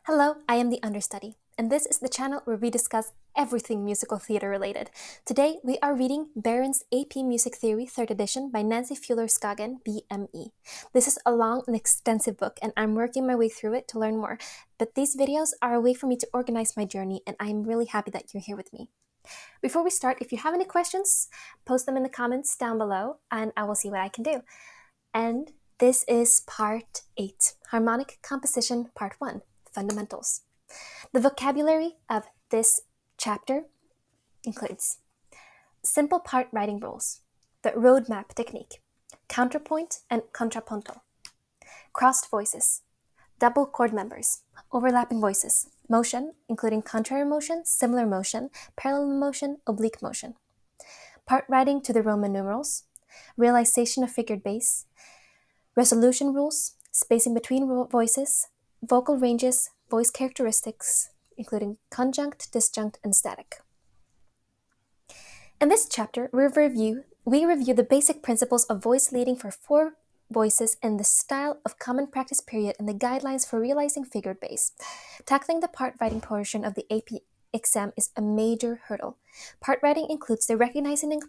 Hello, I am the Understudy, and this is the channel where we discuss everything musical theater related. Today, we are reading Barron's AP Music Theory 3rd edition by Nancy Fuller-Skagen, BME. This is a long and extensive book, and I'm working my way through it to learn more, but these videos are a way for me to organize my journey, and I'm really happy that you're here with me. Before we start, if you have any questions, post them in the comments down below, and I will see what I can do. And this is Part 8, Harmonic Composition, Part 1. Fundamentals. The vocabulary of this chapter includes simple part writing rules, the roadmap technique, counterpoint and contrapunto, crossed voices, double chord members, overlapping voices, motion, including contrary motion, similar motion, parallel motion, oblique motion, part writing to the Roman numerals, realization of figured bass, resolution rules, spacing between voices, vocal ranges, voice characteristics, including conjunct, disjunct, and static. In this chapter, we review the basic principles of voice leading for 4 voices in the style of common practice period and the guidelines for realizing figured bass. Tackling the part writing portion of the AP exam is a major hurdle. Part writing includes the recognizing and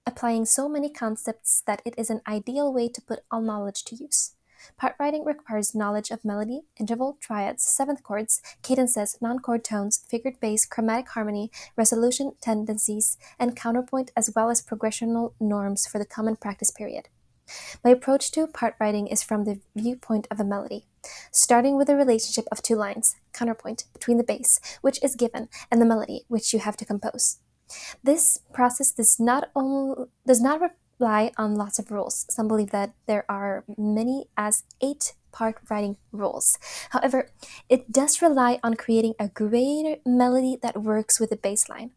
applying so many concepts that it is an ideal way to put all knowledge to use. Part writing requires knowledge of melody, interval, triads, seventh chords, cadences, non-chord tones, figured bass, chromatic harmony, resolution tendencies, and counterpoint, as well as progressional norms for the common practice period. My approach to part writing is from the viewpoint of a melody, starting with the relationship of 2 lines, counterpoint, between the bass, which is given, and the melody, which you have to compose. This process does not rely on lots of rules. Some believe that there are many as 8 part writing rules. However, it does rely on creating a greater melody that works with the bass line.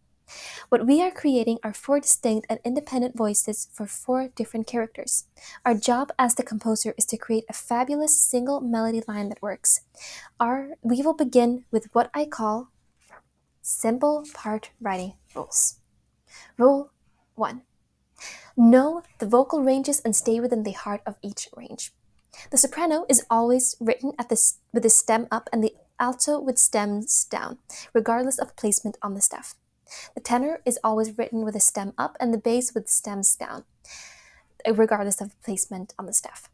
What we are creating are 4 distinct and independent voices for 4 different characters. Our job as the composer is to create a fabulous single melody line that works. We will begin with what I call simple part writing rules. Rule 1. Know the vocal ranges and stay within the heart of each range. The soprano is always written with the stem up and the alto with stems down, regardless of placement on the staff. The tenor is always written with a stem up and the bass with stems down, regardless of placement on the staff.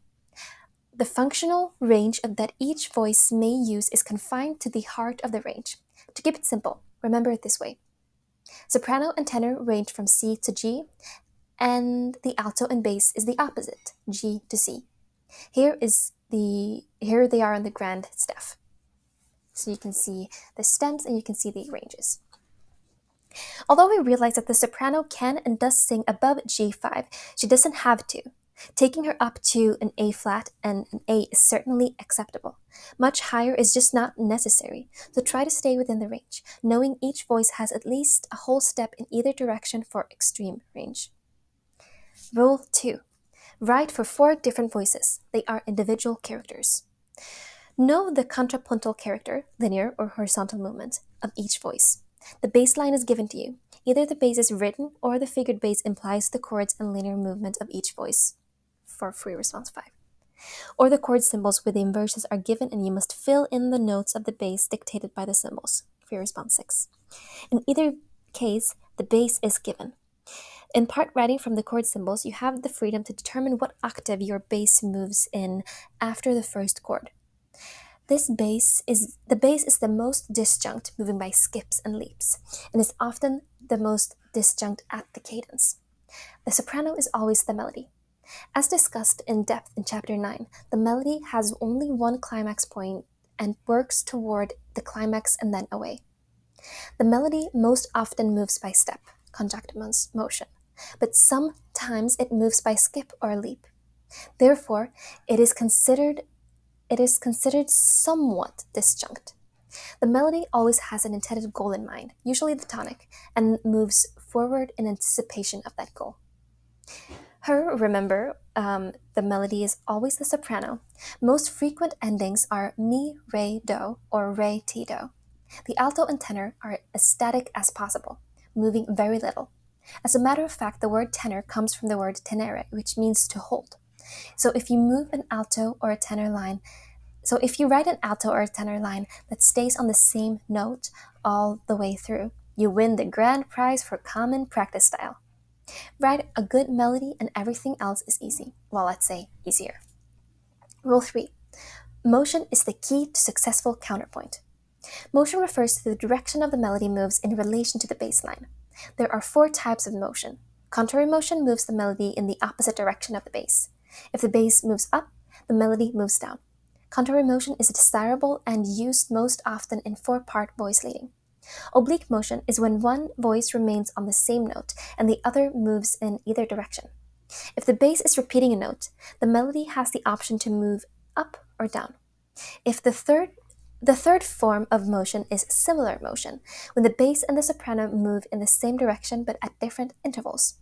The functional range that each voice may use is confined to the heart of the range. To keep it simple, remember it this way. Soprano and tenor range from C to G, and the alto and bass is the opposite, G to C. Here they are on the grand staff. So you can see the stems and you can see the ranges. Although we realize that the soprano can and does sing above G5, she doesn't have to. Taking her up to an A flat and an A is certainly acceptable. Much higher is just not necessary, so try to stay within the range, knowing each voice has at least a whole step in either direction for extreme range. Rule 2. Write for 4 different voices. They are individual characters. Know the contrapuntal character, linear or horizontal movement, of each voice. The bass line is given to you. Either the bass is written or the figured bass implies the chords and linear movement of each voice for free response 5. Or the chord symbols with the inversions are given and you must fill in the notes of the bass dictated by the symbols, free response 6. In either case, the bass is given. In part writing from the chord symbols, you have the freedom to determine what octave your bass moves in after the first chord. The bass is the most disjunct, moving by skips and leaps, and is often the most disjunct at the cadence. The soprano is always the melody. As discussed in depth in Chapter 9, the melody has only one climax point and works toward the climax and then away. The melody most often moves by step, conjunct motion, but sometimes it moves by skip or leap. Therefore, it is considered somewhat disjunct. The melody always has an intended goal in mind, usually the tonic, and moves forward in anticipation of that goal. Remember, the melody is always the soprano. Most frequent endings are mi, re, do, or re, ti, do. The alto and tenor are as static as possible, moving very little. As a matter of fact, the word tenor comes from the word tenere, which means to hold. So if you move an alto or a tenor line So if you write an alto or a tenor line that stays on the same note all the way through, you win the grand prize for common practice style. Write a good melody and everything else is easy. Well, let's say easier. Rule 3. Motion is the key to successful counterpoint. Motion refers to the direction of the melody moves in relation to the bass line. There are 4 types of motion. Contrary motion moves the melody in the opposite direction of the bass. If the bass moves up, the melody moves down. Contrary motion is desirable and used most often in 4-part voice leading. Oblique motion is when one voice remains on the same note and the other moves in either direction. If the bass is repeating a note, the melody has the option to move up or down. If the third form of motion is similar motion, when the bass and the soprano move in the same direction but at different intervals.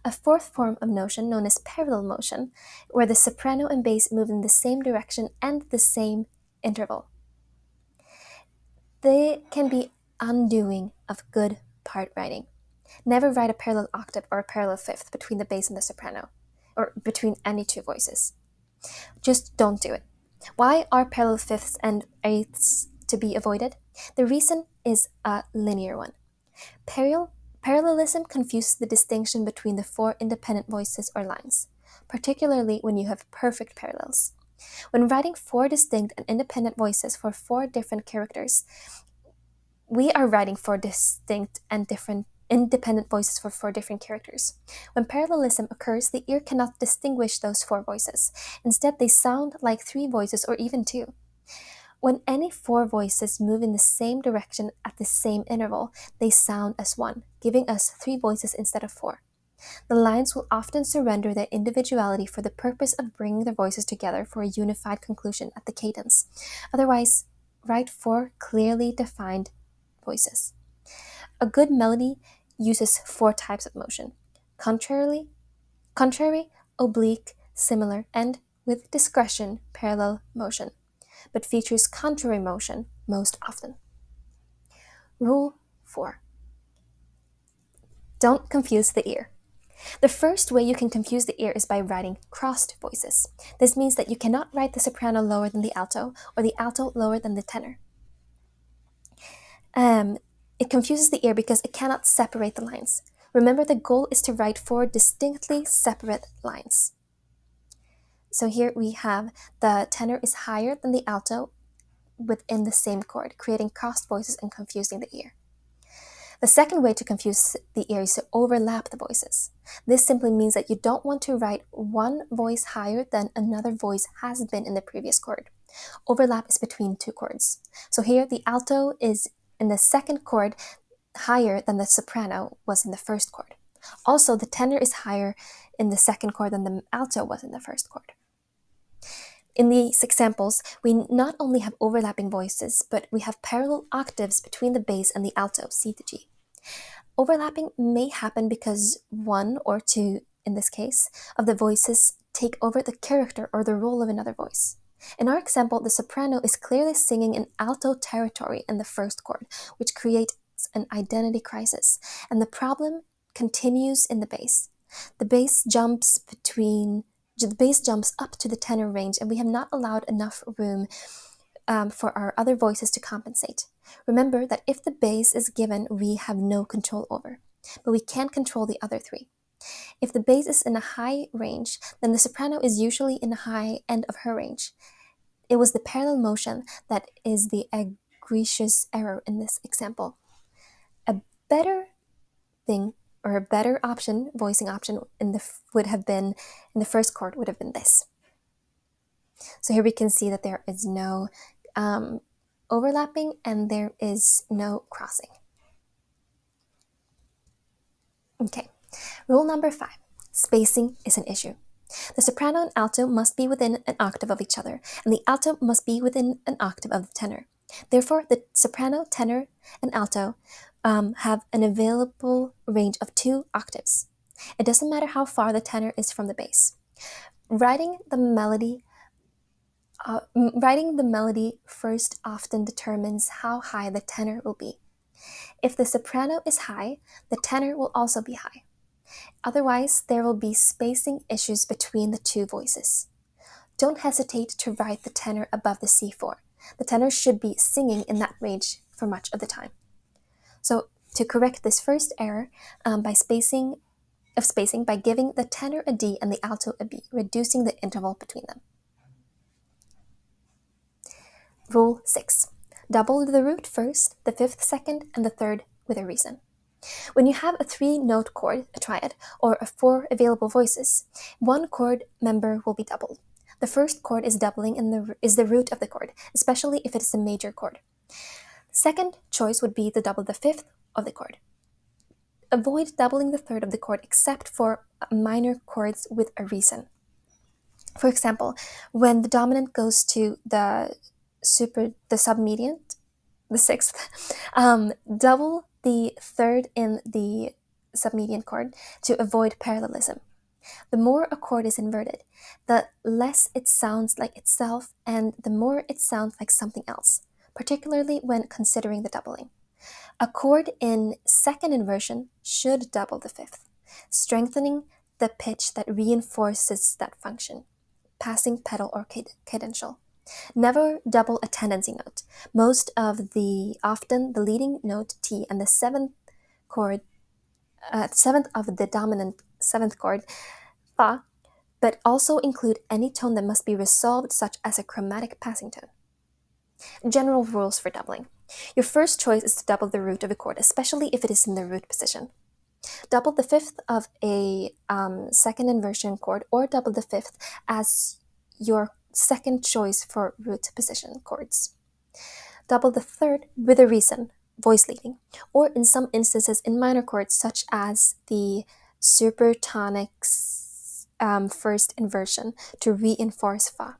A 4th form of motion, known as parallel motion, where the soprano and bass move in the same direction and the same interval. They can be undoing of good part writing. Never write a parallel octave or a parallel fifth between the bass and the soprano, or between any 2 voices. Just don't do it. Why are parallel fifths and eighths to be avoided? The reason is a linear one. Parallelism confuses the distinction between the 4 independent voices or lines, particularly when you have perfect parallels. When writing 4 distinct and independent voices for 4 different characters, we are writing 4 distinct and different independent voices for 4 different characters. When parallelism occurs, the ear cannot distinguish those 4 voices. Instead, they sound like 3 voices or even 2. When any 4 voices move in the same direction at the same interval, they sound as one, giving us 3 voices instead of 4. The lines will often surrender their individuality for the purpose of bringing their voices together for a unified conclusion at the cadence. Otherwise, write 4 clearly defined voices. A good melody uses 4 types of motion: contrary, oblique, similar, and, with discretion, parallel motion, but features contrary motion most often. Rule 4. Don't confuse the ear. The first way you can confuse the ear is by writing crossed voices. This means that you cannot write the soprano lower than the alto or the alto lower than the tenor. It confuses the ear because it cannot separate the lines. Remember, the goal is to write 4 distinctly separate lines. So here we have the tenor is higher than the alto within the same chord, creating crossed voices and confusing the ear. The second way to confuse the ear is to overlap the voices. This simply means that you don't want to write one voice higher than another voice has been in the previous chord. Overlap is between 2 chords. So here the alto is in the second chord higher than the soprano was in the first chord. Also, the tenor is higher in the second chord than the alto was in the first chord. In these examples, we not only have overlapping voices, but we have parallel octaves between the bass and the alto, C to G. Overlapping may happen because 1 or 2, in this case, of the voices take over the character or the role of another voice. In our example, the soprano is clearly singing in alto territory in the first chord, which creates an identity crisis, and the problem continues in the bass. The bass jumps up to the tenor range, and we have not allowed enough room for our other voices to compensate. Remember that if the bass is given, we have no control over, but we can control the other 3. If the bass is in a high range, then the soprano is usually in the high end of her range. It was the parallel motion that is the egregious error in this example. A better thing, or a better option, voicing option would have been in the first chord would have been this. So here we can see that there is no overlapping and there is no crossing. Okay, rule number 5. Spacing is an issue. The soprano and alto must be within an octave of each other, and the alto must be within an octave of the tenor. Therefore, the soprano, tenor, and alto have an available range of 2 octaves. It doesn't matter how far the tenor is from the bass. Writing the melody first often determines how high the tenor will be. If the soprano is high, the tenor will also be high. Otherwise, there will be spacing issues between the 2 voices. don't hesitate to write the tenor above the C4. The tenor should be singing in that range for much of the time. So to correct this first error by spacing by giving the tenor a D and the alto a B, reducing the interval between them. Rule 6. Double the root first, the fifth second, and the third with a reason. When you have a 3-note chord, a triad, or 4 available voices, one chord member will be doubled. The first chord is doubling is the root of the chord, especially if it is a major chord. Second choice would be to double the fifth of the chord. Avoid doubling the third of the chord except for minor chords with a reason. For example, when the dominant goes to the submediant, the sixth, double the third in the submediant chord to avoid parallelism. The more a chord is inverted, the less it sounds like itself and the more it sounds like something else, particularly when considering the doubling. A chord in second inversion should double the fifth, strengthening the pitch that reinforces that function, passing pedal or cadential. Never double a tendency note. Often the leading note T and the seventh of the dominant seventh chord Fa, but also include any tone that must be resolved, such as a chromatic passing tone. General rules for doubling. Your first choice is to double the root of a chord, especially if it is in the root position. Double the fifth of a second inversion chord, or double the fifth as your second choice for root position chords. Double the third with a reason, voice leading, or in some instances in minor chords such as the supertonic's first inversion to reinforce Fa,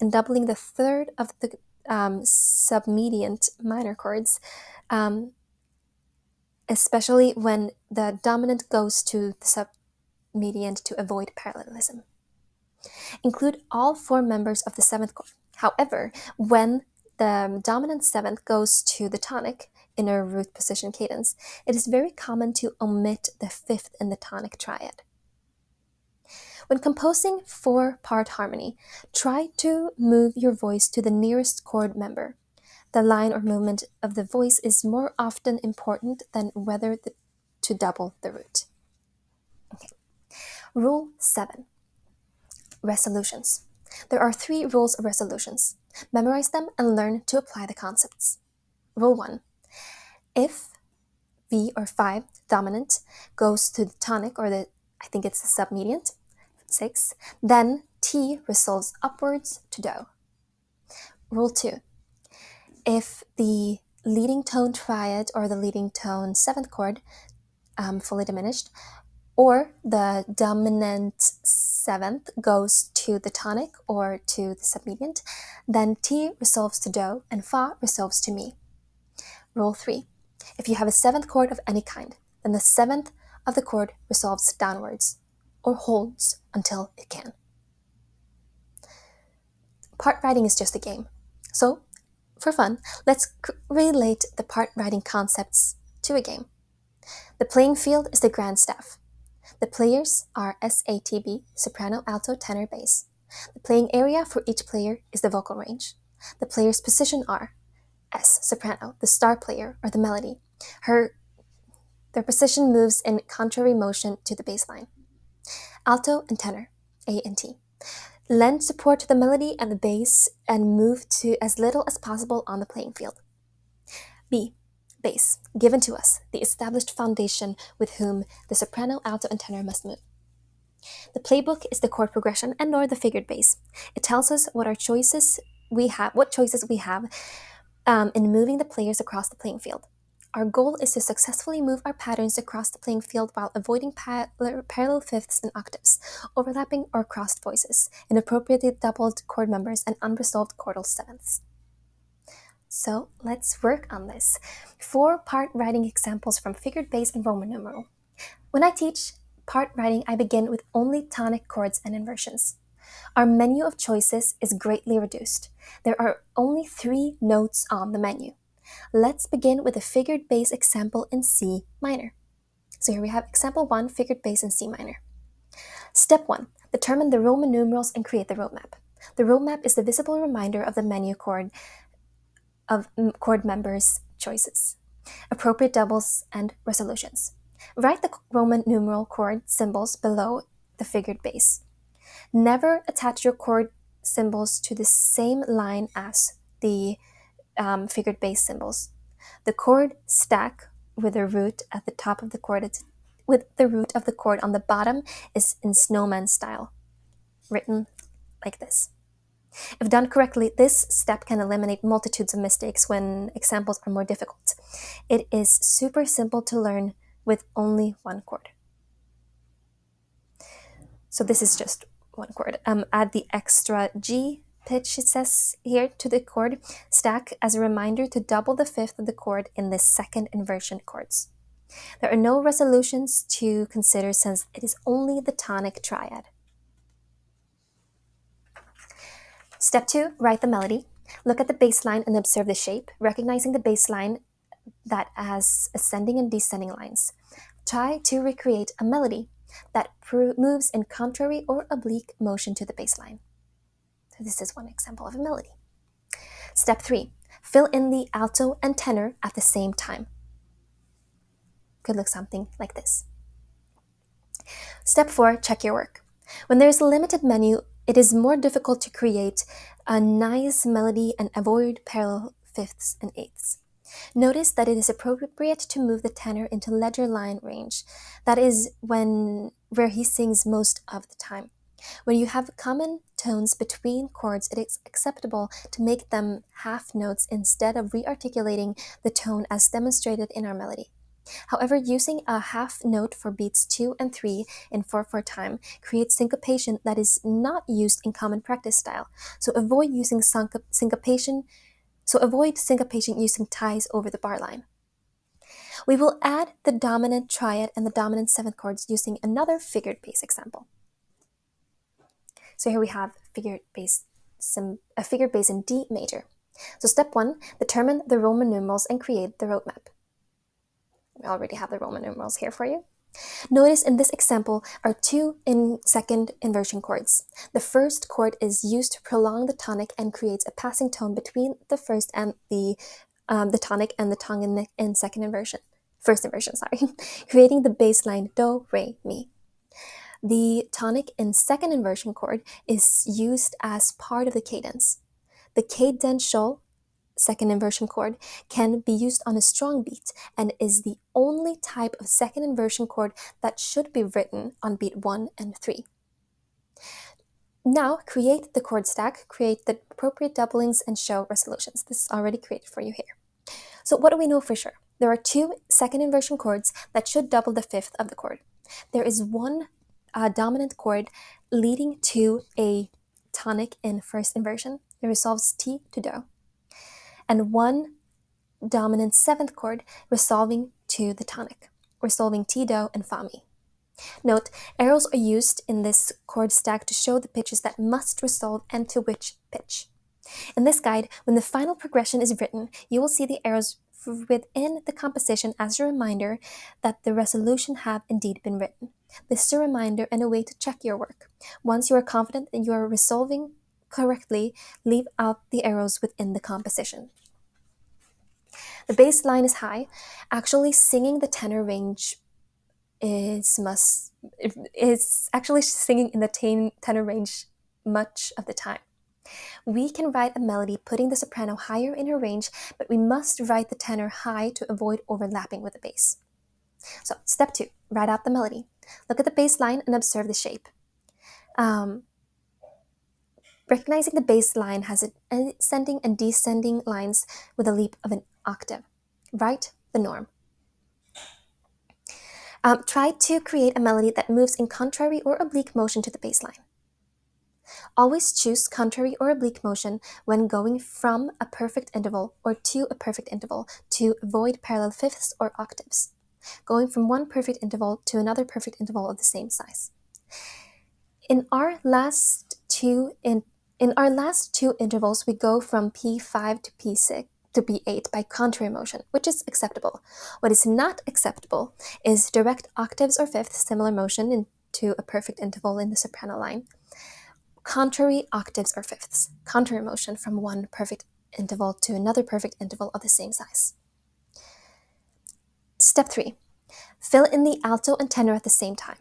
and doubling the third of the submediant minor chords, especially when the dominant goes to the submediant to avoid parallelism. Include all 4 members of the seventh chord. However, when the dominant seventh goes to the tonic in a root position cadence, it is very common to omit the fifth in the tonic triad. When composing 4-part harmony, try to move your voice to the nearest chord member. The line or movement of the voice is more often important than whether to double the root. Okay. Rule 7. Resolutions. There are 3 rules of resolutions. Memorize them and learn to apply the concepts. Rule 1. If V or 5 dominant goes to the tonic or I think it's the submediant, 6, then T resolves upwards to Do. Rule 2. If the leading tone triad or the leading tone 7th chord, fully diminished, or the dominant 7th goes to the tonic or to the submediant, then T resolves to Do and Fa resolves to Mi. Rule 3. If you have a 7th chord of any kind, then the 7th of the chord resolves downwards or holds until it can. Part writing is just a game. So, for fun, let's relate the part writing concepts to a game. The playing field is the grand staff. The players are SATB, soprano, alto, tenor, bass. The playing area for each player is the vocal range. The players' position are S, soprano, the star player or the melody. Their position moves in contrary motion to the bass line. Alto and tenor, A and T. Lend support to the melody and the bass and move to as little as possible on the playing field. B, bass, given to us, the established foundation with whom the soprano, alto, and tenor must move. The playbook is the chord progression and nor the figured bass. It tells us what choices we have in moving the players across the playing field. Our goal is to successfully move our patterns across the playing field while avoiding parallel fifths and octaves, overlapping or crossed voices, inappropriately doubled chord members, and unresolved chordal sevenths. So let's work on this. 4-part writing examples from figured bass and Roman numeral. When I teach part writing, I begin with only tonic chords and inversions. Our menu of choices is greatly reduced. There are only 3 notes on the menu. Let's begin with a figured bass example in C minor. So here we have example 1, figured bass in C minor. Step 1, determine the Roman numerals and create the roadmap. The row map is the visible reminder of the menu chord of chord members' choices, appropriate doubles, and resolutions. Write the Roman numeral chord symbols below the figured bass. Never attach your chord symbols to the same line as the figured bass symbols. The chord stack with the root at the top of the chord, with the root of the chord on the bottom, is in snowman style, written like this. If done correctly, this step can eliminate multitudes of mistakes when examples are more difficult. It is super simple to learn with only one chord. So this is just one chord. Add the extra G pitch, it says here, to the chord stack as a reminder to double the fifth of the chord in the second inversion chords. There are no resolutions to consider since it is only the tonic triad. Step 2, write the melody. Look at the bass line and observe the shape, recognizing the bass line that has ascending and descending lines. Try to recreate a melody that moves in contrary or oblique motion to the bass line. So this is one example of a melody. Step 3, fill in the alto and tenor at the same time. Could look something like this. Step 4, check your work. When there is a limited menu, it is more difficult to create a nice melody and avoid parallel fifths and eighths. Notice that it is appropriate to move the tenor into ledger line range. That is where he sings most of the time. When you have common tones between chords, it is acceptable to make them half notes instead of re-articulating the tone as demonstrated in our melody. However, using a half note for beats 2 and 3 in 4/4 time creates syncopation that is not used in common practice style. So avoid syncopation using ties over the bar line. We will add the dominant triad and the dominant seventh chords using another figured bass example. So here we have a figured bass in D major. So step 1, determine the Roman numerals and create the roadmap. We already have the Roman numerals here for you. Notice in this example are 2 second inversion chords. The first chord is used to prolong the tonic and creates a passing tone between the first and the tonic and the tongue in second inversion. First inversion, creating the bass line do, re, mi. The tonic in second inversion chord is used as part of the cadence. The cadential second inversion chord can be used on a strong beat and is the only type of second inversion chord that should be written on beat 1 and 3. Now create the chord stack, create the appropriate doublings, and show resolutions. This is already created for you here. So what do we know for sure? There are 2 second inversion chords that should double the fifth of the chord. There is one dominant chord leading to a tonic in first inversion. It resolves T to Do. And one dominant seventh chord resolving to the tonic, resolving T, Do, and Fa, Mi. Note, arrows are used in this chord stack to show the pitches that must resolve and to which pitch. In this guide, when the final progression is written, you will see the arrows within the composition as a reminder that the resolution have indeed been written. This is a reminder and a way to check your work. Once you are confident that you are resolving correctly, leave out the arrows within the composition. The bass line is high. Actually, singing the tenor range is actually singing in the tenor range much of the time. We can write a melody putting the soprano higher in her range, but we must write the tenor high to avoid overlapping with the bass. So, step 2, write out the melody. Look at the bass line and observe the shape. Recognizing the bass line has ascending and descending lines with a leap of an octave. Write the norm. Try to create a melody that moves in contrary or oblique motion to the bass line. Always choose contrary or oblique motion when going from a perfect interval or to a perfect interval to avoid parallel fifths or octaves. Going from one perfect interval to another perfect interval of the same size. In our last two intervals, we go from P5 to P6 to P8 by contrary motion, which is acceptable. What is not acceptable is direct octaves or fifths, similar motion into a perfect interval in the soprano line, contrary octaves or fifths, contrary motion from one perfect interval to another perfect interval of the same size. Step 3, fill in the alto and tenor at the same time.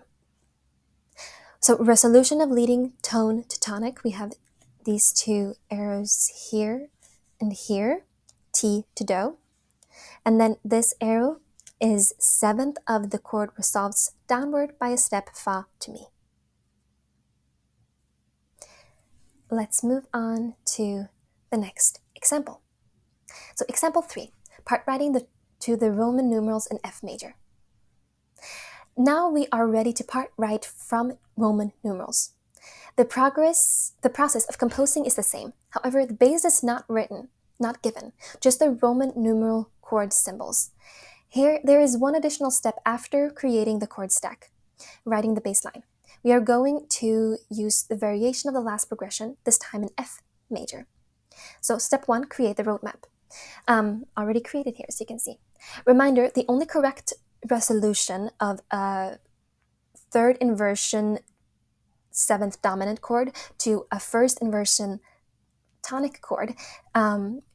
So resolution of leading tone to tonic, we have these two arrows here and here, T to do. And then this arrow is seventh of the chord resolves downward by a step Fa to Mi. Let's move on to the next example. So example 3, part writing to the Roman numerals in F major. Now we are ready to part write from Roman numerals. The process of composing is the same. However, the base is not given, just the Roman numeral chord symbols. Here, there is one additional step after creating the chord stack, writing the bass line. We are going to use the variation of the last progression, this time in F major. So step 1, create the roadmap. Already created here, so you can see. Reminder, the only correct resolution of a third inversion seventh dominant chord to a first inversion tonic chord,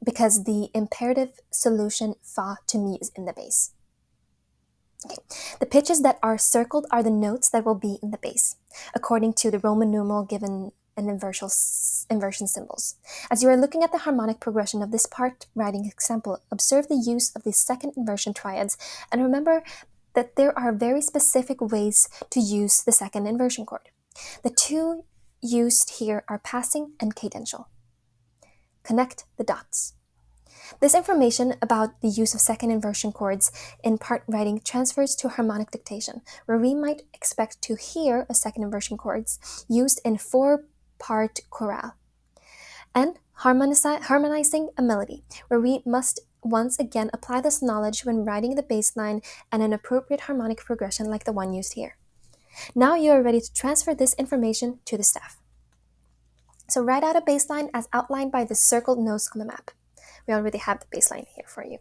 because the imperative solution Fa to Mi is in the bass. Okay. The pitches that are circled are the notes that will be in the bass, according to the Roman numeral given in inversion symbols. As you are looking at the harmonic progression of this part writing example, observe the use of the second inversion triads, and remember that there are very specific ways to use the second inversion chord. The two used here are passing and cadential. Connect the dots. This information about the use of second inversion chords in part writing transfers to harmonic dictation, where we might expect to hear a second inversion chords used in 4-part chorale, and harmonizing a melody, where we must once again apply this knowledge when writing the bass line and an appropriate harmonic progression like the one used here. Now you are ready to transfer this information to the staff. So write out a bass line as outlined by the circled notes on the map. We already have the bass line here for you.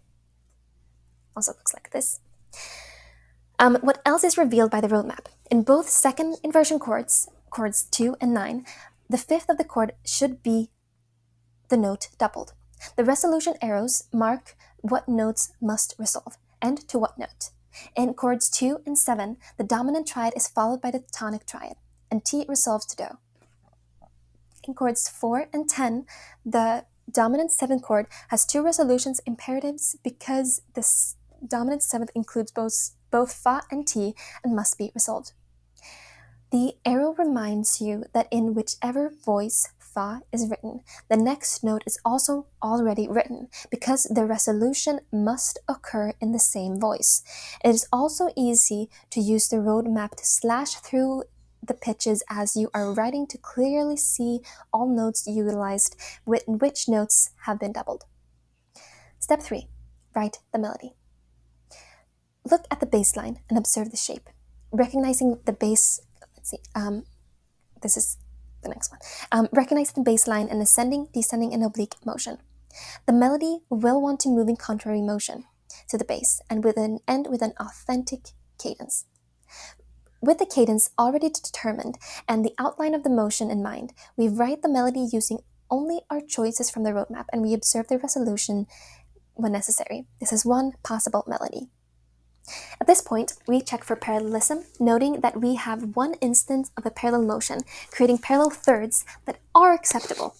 Also looks like this. What else is revealed by the roadmap? In both second inversion chords 2 and 9, the fifth of the chord should be the note doubled. The resolution arrows mark what notes must resolve, and to what note. In chords 2 and 7, the dominant triad is followed by the tonic triad, and T resolves to Do. In chords 4 and 10, the dominant 7th chord has two resolutions imperatives because this dominant 7th includes both Fa and Ti and must be resolved. The arrow reminds you that in whichever voice Fa is written, the next note is also already written because the resolution must occur in the same voice. It is also easy to use the roadmap to slash through the pitches as you are writing to clearly see all notes utilized, which notes have been doubled. Step 3. Write the melody. Look at the bass line and observe the shape. Recognizing the bass, this is the next one. Recognize the bass line and ascending, descending, and oblique motion. The melody will want to move in contrary motion to the bass and with an authentic cadence. With the cadence already determined and the outline of the motion in mind, we write the melody using only our choices from the roadmap, and we observe the resolution when necessary. This is one possible melody. At this point, we check for parallelism, noting that we have one instance of a parallel motion, creating parallel thirds that are acceptable.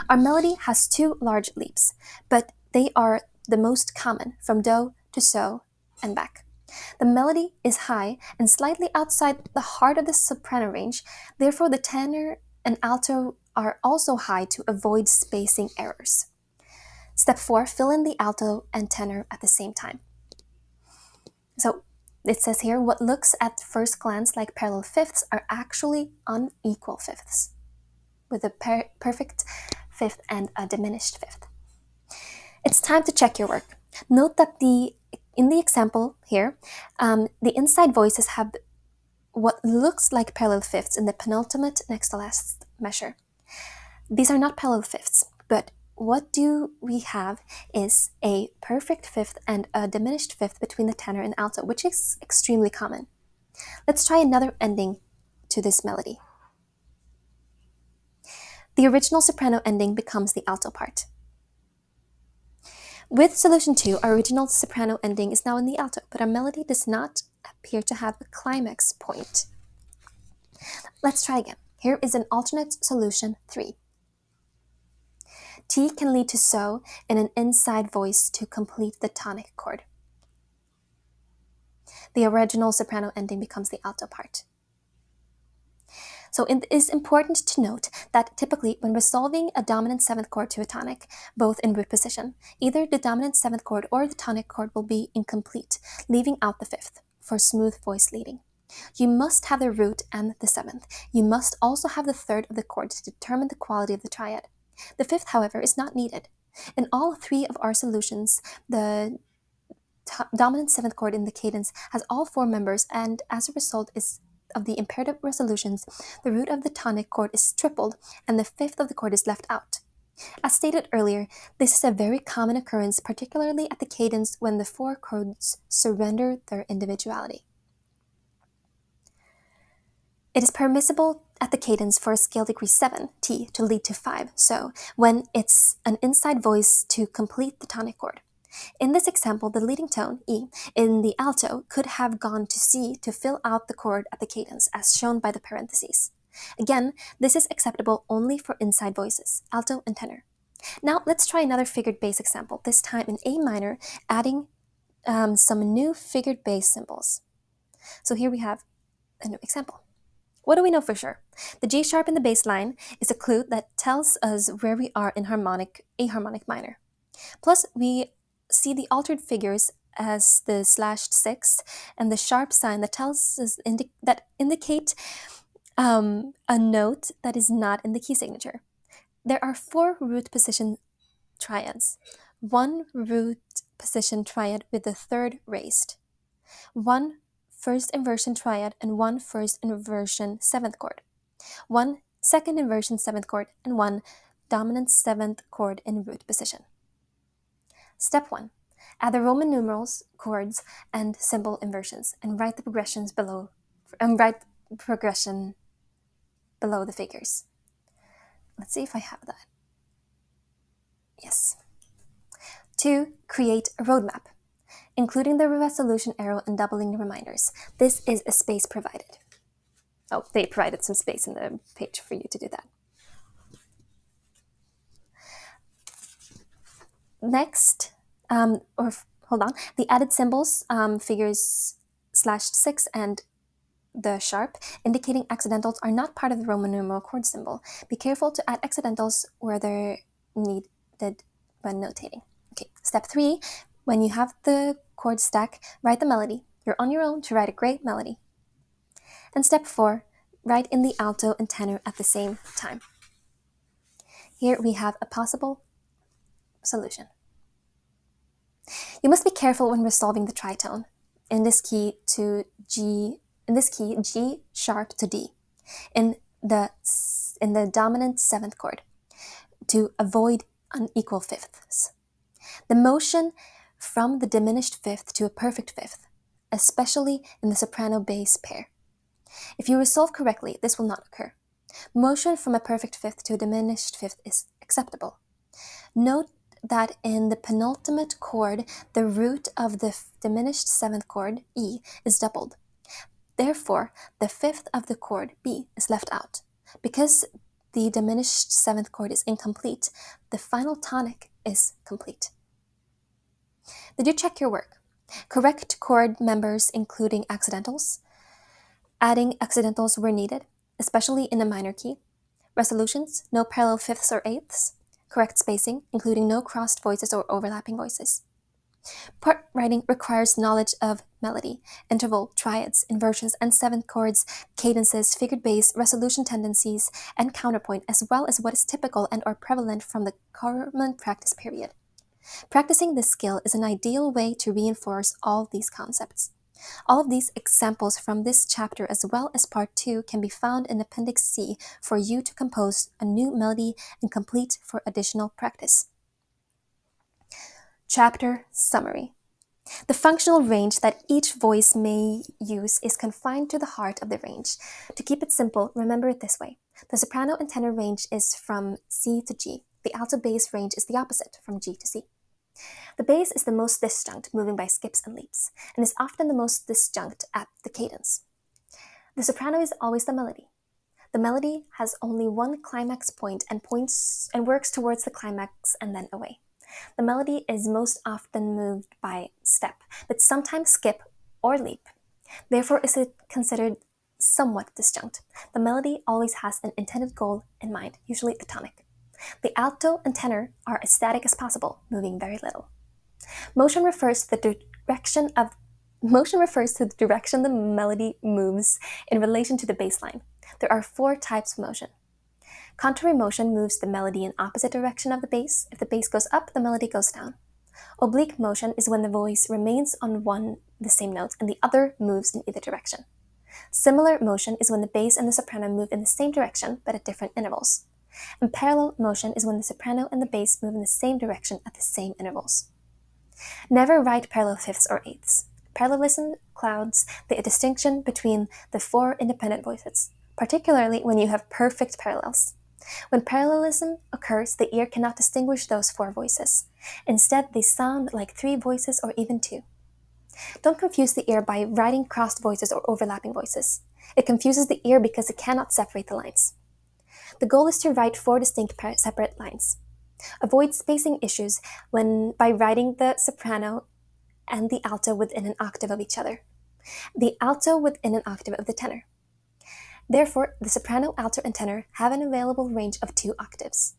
Our melody has two large leaps, but they are the most common, from Do to So and back. The melody is high and slightly outside the heart of the soprano range, therefore the tenor and alto are also high to avoid spacing errors. Step 4, fill in the alto and tenor at the same time. So it says here, what looks at first glance like parallel fifths are actually unequal fifths, with a perfect fifth and a diminished fifth. It's time to check your work. Note that in the example here, the inside voices have what looks like parallel fifths in the penultimate next to last measure. These are not parallel fifths, but what do we have is a perfect fifth and a diminished fifth between the tenor and alto, which is extremely common. Let's try another ending to this melody. The original soprano ending becomes the alto part. With solution 2, our original soprano ending is now in the alto, but our melody does not appear to have a climax point. Let's try again. Here is an alternate solution 3. T can lead to so in an inside voice to complete the tonic chord. The original soprano ending becomes the alto part. So it is important to note that typically when resolving a dominant 7th chord to a tonic, both in root position, either the dominant 7th chord or the tonic chord will be incomplete, leaving out the 5th for smooth voice leading. You must have the root and the 7th. You must also have the 3rd of the chord to determine the quality of the triad. The 5th, however, is not needed. In all 3 of our solutions, the dominant 7th chord in the cadence has all 4 members, and as a result of the imperative resolutions, the root of the tonic chord is tripled and the 5th of the chord is left out. As stated earlier, this is a very common occurrence, particularly at the cadence when the 4 chords surrender their individuality. It is permissible at the cadence for a scale degree 7, T, to lead to 5, so when it's an inside voice to complete the tonic chord. In this example, the leading tone, E, in the alto could have gone to C to fill out the chord at the cadence, as shown by the parentheses. Again, this is acceptable only for inside voices, alto and tenor. Now let's try another figured bass example, this time in A minor, adding some new figured bass symbols. So here we have a new example. What do we know for sure? The G sharp in the bass line is a clue that tells us where we are in A harmonic minor. Plus, we see the altered figures as the /6 and the sharp sign that tells us that indicate a note that is not in the key signature. There are 4 root position triads, 1 root position triad with the 3rd raised, 1 first inversion triad and 1 first inversion 7th chord, 1 second inversion 7th chord, and 1 dominant 7th chord in root position. Step 1. Add the Roman numerals, chords, and symbol inversions, and write the progression below the figures. Let's see if I have that. Yes. 2. Create a roadmap, including the resolution arrow and doubling the reminders. This is a space provided. Oh, they provided some space in the page for you to do that. Next, the added symbols, figures /6 and the sharp, indicating accidentals, are not part of the Roman numeral chord symbol. Be careful to add accidentals where they're needed when notating. Okay, step 3, when you have the chord stack, write the melody. You're on your own to write a great melody. And step 4, write in the alto and tenor at the same time. Here we have a possible solution. You must be careful when resolving the tritone. In this key, G sharp to D, in the dominant 7th chord, to avoid unequal fifths. The motion from the diminished 5th to a perfect 5th, especially in the soprano bass pair. If you resolve correctly, this will not occur. Motion from a perfect 5th to a diminished 5th is acceptable. Note that in the penultimate chord, the root of the diminished 7th chord, E, is doubled. Therefore, the 5th of the chord, B, is left out. Because the diminished 7th chord is incomplete, the final tonic is complete. Did you check your work? Correct chord members including accidentals, adding accidentals where needed, especially in a minor key, resolutions, no parallel 5ths or 8ths, correct spacing, including no crossed voices or overlapping voices. Part writing requires knowledge of melody, interval, triads, inversions, and 7th chords, cadences, figured bass, resolution tendencies, and counterpoint, as well as what is typical and or prevalent from the common practice period. Practicing this skill is an ideal way to reinforce all these concepts. All of these examples from this chapter as well as part 2 can be found in Appendix C for you to compose a new melody and complete for additional practice. Chapter Summary. The functional range that each voice may use is confined to the heart of the range. To keep it simple, remember it this way. The soprano and tenor range is from C to G. The alto bass range is the opposite, from G to C. The bass is the most disjunct, moving by skips and leaps, and is often the most disjunct at the cadence. The soprano is always the melody. The melody has only one climax point and works towards the climax and then away. The melody is most often moved by step, but sometimes skip or leap. Therefore, is it considered somewhat disjunct. The melody always has an intended goal in mind, usually the tonic. The alto and tenor are as static as possible, moving very little. Motion refers to the direction the melody moves in relation to the bass line. There are 4 types of motion. Contrary motion moves the melody in opposite direction of the bass. If the bass goes up, the melody goes down. Oblique motion is when the voice remains on the same note and the other moves in either direction. Similar motion is when the bass and the soprano move in the same direction but at different intervals. And parallel motion is when the soprano and the bass move in the same direction at the same intervals. Never write parallel fifths or eighths. Parallelism clouds the distinction between the 4 independent voices, particularly when you have perfect parallels. When parallelism occurs, the ear cannot distinguish those 4 voices. Instead, they sound like 3 voices or even 2. Don't confuse the ear by writing crossed voices or overlapping voices. It confuses the ear because it cannot separate the lines. The goal is to write 4 distinct separate lines. Avoid spacing issues by writing the soprano and the alto within an octave of each other, the alto within an octave of the tenor. Therefore, the soprano, alto, and tenor have an available range of 2 octaves.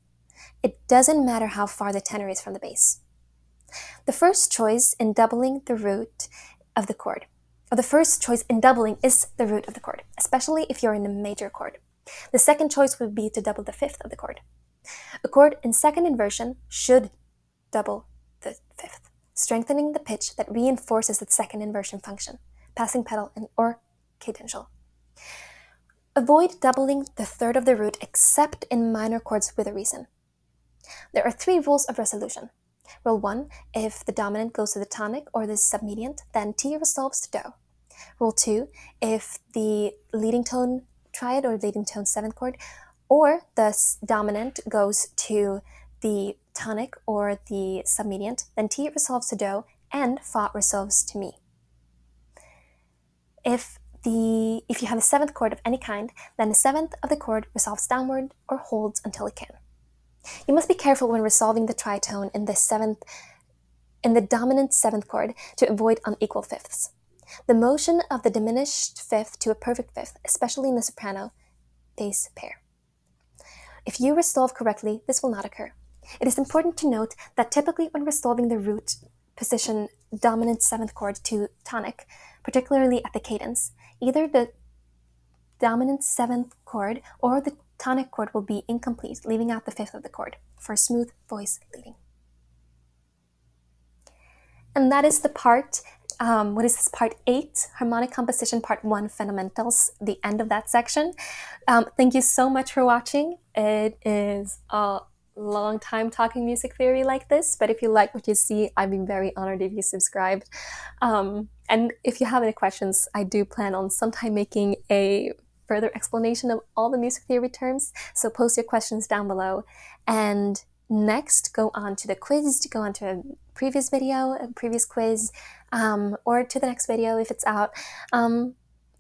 It doesn't matter how far the tenor is from the bass. The first choice in doubling the root of the chord, or the first choice in doubling is the root of the chord, especially if you're in a major chord. The second choice would be to double the fifth of the chord. A chord in second inversion should double the fifth, strengthening the pitch that reinforces the second inversion function, passing pedal or cadential. Avoid doubling the third of the root except in minor chords with a reason. There are 3 rules of resolution. Rule 1, if the dominant goes to the tonic or the submediant, then T resolves to Do. Rule 2, if the leading tone triad or leading tone 7th chord or the dominant goes to the tonic or the submediant, then T resolves to Do and Fa resolves to Mi. If you have a 7th chord of any kind, then the 7th of the chord resolves downward or holds until it can. You must be careful when resolving the tritone in the dominant 7th chord to avoid unequal fifths. The motion of the diminished fifth to a perfect fifth, especially in the soprano bass pair. If you resolve correctly, this will not occur. It is important to note that typically when resolving the root position dominant 7th chord to tonic, particularly at the cadence, either the dominant 7th chord or the tonic chord will be incomplete, leaving out the 5th of the chord for smooth voice leading. And that is the part, part 8, Harmonic Composition Part 1, Fundamentals, the end of that section. Thank you so much for watching. It is a long time talking music theory like this, but if you like what you see, I'd be very honored if you subscribed. And if you have any questions, I do plan on sometime making a further explanation of all the music theory terms, so post your questions down below. And next, go on to the quiz, go on to a previous video, a previous quiz, or to the next video if it's out. And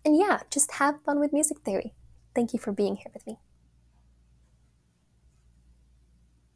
yeah, just have fun with music theory. Thank you for being here with me.